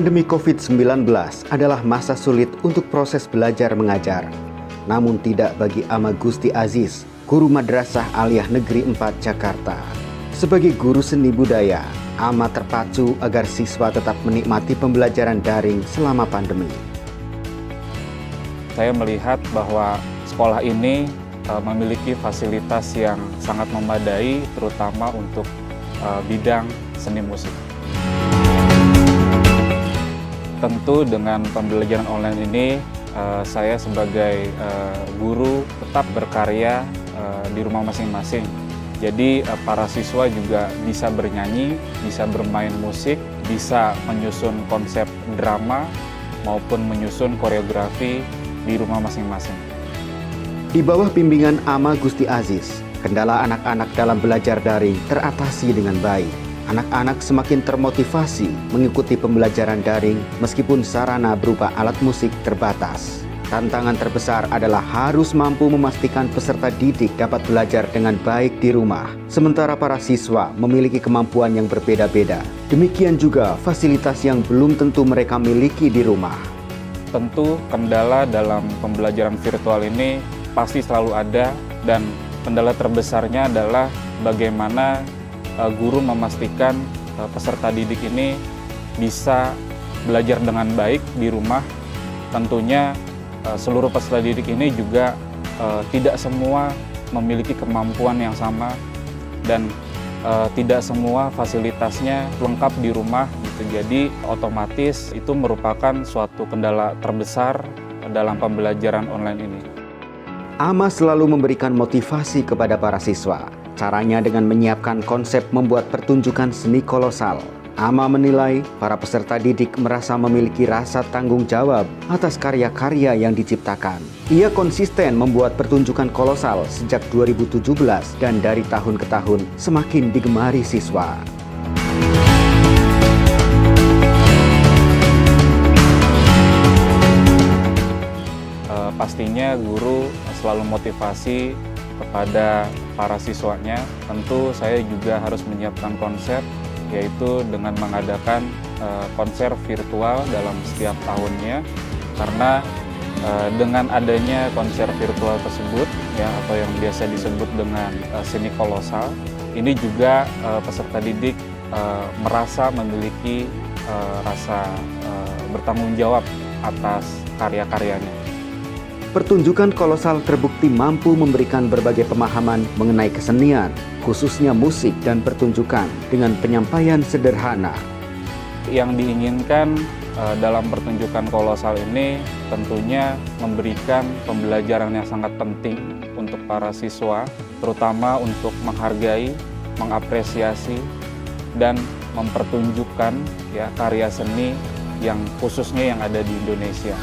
Pandemi COVID-19 adalah masa sulit untuk proses belajar mengajar. Namun tidak bagi Ama Gusti Aziz, guru Madrasah Aliyah Negeri 4 Jakarta. Sebagai guru seni budaya, Ama terpacu agar siswa tetap menikmati pembelajaran daring selama pandemi. Saya melihat bahwa sekolah ini memiliki fasilitas yang sangat memadai, terutama untuk bidang seni musik. Tentu dengan pembelajaran online ini, saya sebagai guru tetap berkarya di rumah masing-masing. Jadi para siswa juga bisa bernyanyi, bisa bermain musik, bisa menyusun konsep drama, maupun menyusun koreografi di rumah masing-masing. Di bawah bimbingan Ama Gusti Aziz, kendala anak-anak dalam belajar daring teratasi dengan baik. Anak-anak semakin termotivasi mengikuti pembelajaran daring meskipun sarana berupa alat musik terbatas. Tantangan terbesar adalah harus mampu memastikan peserta didik dapat belajar dengan baik di rumah, sementara para siswa memiliki kemampuan yang berbeda-beda. Demikian juga fasilitas yang belum tentu mereka miliki di rumah. Tentu kendala dalam pembelajaran virtual ini pasti selalu ada, dan kendala terbesarnya adalah bagaimana guru memastikan peserta didik ini bisa belajar dengan baik di rumah. Tentunya seluruh peserta didik ini juga tidak semua memiliki kemampuan yang sama, dan tidak semua fasilitasnya lengkap di rumah gitu. Jadi otomatis itu merupakan suatu kendala terbesar dalam pembelajaran online ini. Ama selalu memberikan motivasi kepada para siswa. Caranya dengan menyiapkan konsep membuat pertunjukan seni kolosal. Ama menilai para peserta didik merasa memiliki rasa tanggung jawab atas karya-karya yang diciptakan. Ia konsisten membuat pertunjukan kolosal sejak 2017 dan dari tahun ke tahun semakin digemari siswa. Pastinya guru selalu motivasi kepada para siswanya. Tentu saya juga harus menyiapkan konsep, yaitu dengan mengadakan konser virtual dalam setiap tahunnya, karena dengan adanya konser virtual tersebut ya, atau yang biasa disebut dengan seni kolosal, ini juga peserta didik merasa memiliki rasa bertanggung jawab atas karya-karyanya. Pertunjukan kolosal terbukti mampu memberikan berbagai pemahaman mengenai kesenian, khususnya musik dan pertunjukan dengan penyampaian sederhana. Yang diinginkan dalam pertunjukan kolosal ini tentunya memberikan pembelajaran yang sangat penting untuk para siswa, terutama untuk menghargai, mengapresiasi, dan mempertunjukkan ya karya seni yang khususnya yang ada di Indonesia.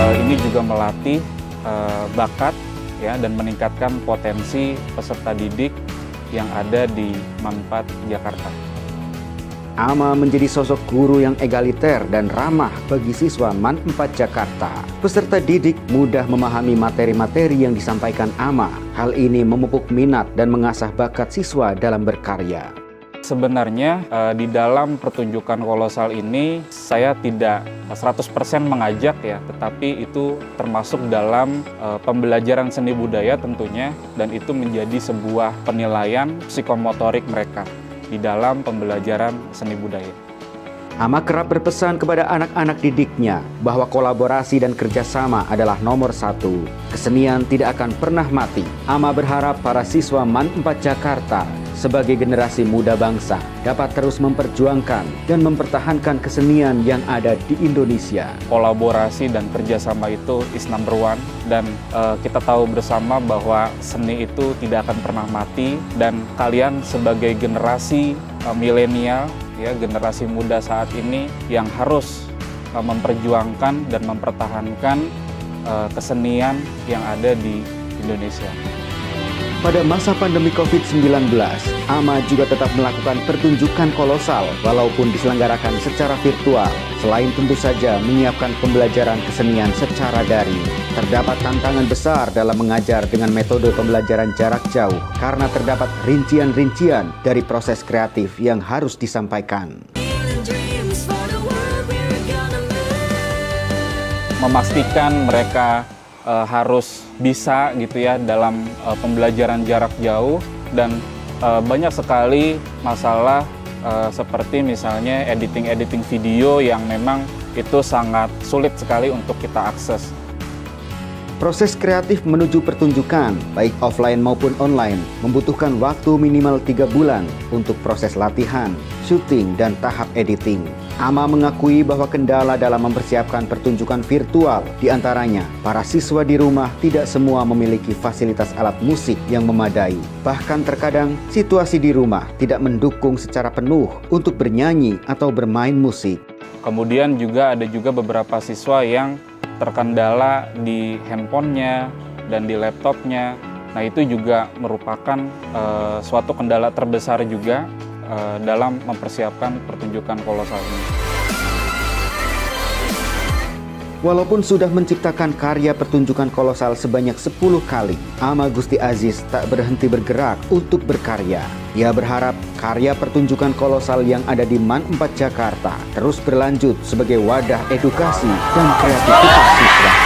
Ini juga melatih bakat ya, dan meningkatkan potensi peserta didik yang ada di MAN 4 Jakarta. Ama menjadi sosok guru yang egaliter dan ramah bagi siswa MAN 4 Jakarta. Peserta didik mudah memahami materi-materi yang disampaikan Ama. Hal ini memupuk minat dan mengasah bakat siswa dalam berkarya. Sebenarnya di dalam pertunjukan kolosal ini saya tidak 100% mengajak ya, tetapi itu termasuk dalam pembelajaran seni budaya tentunya, dan itu menjadi sebuah penilaian psikomotorik mereka di dalam pembelajaran seni budaya. Ama kerap berpesan kepada anak-anak didiknya bahwa kolaborasi dan kerjasama adalah nomor satu. Kesenian tidak akan pernah mati. Ama berharap para siswa MAN 4 Jakarta sebagai generasi muda bangsa dapat terus memperjuangkan dan mempertahankan kesenian yang ada di Indonesia. Kolaborasi dan kerjasama itu is number one, dan kita tahu bersama bahwa seni itu tidak akan pernah mati, dan kalian sebagai generasi milenial ya, generasi muda saat ini yang harus memperjuangkan dan mempertahankan kesenian yang ada di Indonesia. Pada masa pandemi COVID-19, AMA juga tetap melakukan pertunjukan kolosal walaupun diselenggarakan secara virtual. Selain tentu saja menyiapkan pembelajaran kesenian secara daring, terdapat tantangan besar dalam mengajar dengan metode pembelajaran jarak jauh karena terdapat rincian-rincian dari proses kreatif yang harus disampaikan. Memastikan mereka harus bisa gitu ya dalam pembelajaran jarak jauh, dan banyak sekali masalah seperti misalnya editing video yang memang itu sangat sulit sekali untuk kita akses. Proses kreatif menuju pertunjukan, baik offline maupun online, membutuhkan waktu minimal 3 bulan untuk proses latihan, syuting, dan tahap editing. AMA mengakui bahwa kendala dalam mempersiapkan pertunjukan virtual, diantaranya para siswa di rumah tidak semua memiliki fasilitas alat musik yang memadai. Bahkan terkadang situasi di rumah tidak mendukung secara penuh untuk bernyanyi atau bermain musik. Kemudian ada juga beberapa siswa yang terkendala di handphonenya dan di laptopnya. Nah, itu juga merupakan suatu kendala terbesar juga dalam mempersiapkan pertunjukan kolosal ini. Walaupun sudah menciptakan karya pertunjukan kolosal sebanyak 10 kali, AMA Gusti Aziz tak berhenti bergerak untuk berkarya. Ia berharap karya pertunjukan kolosal yang ada di MAN 4 Jakarta terus berlanjut sebagai wadah edukasi dan kreativitas siswa.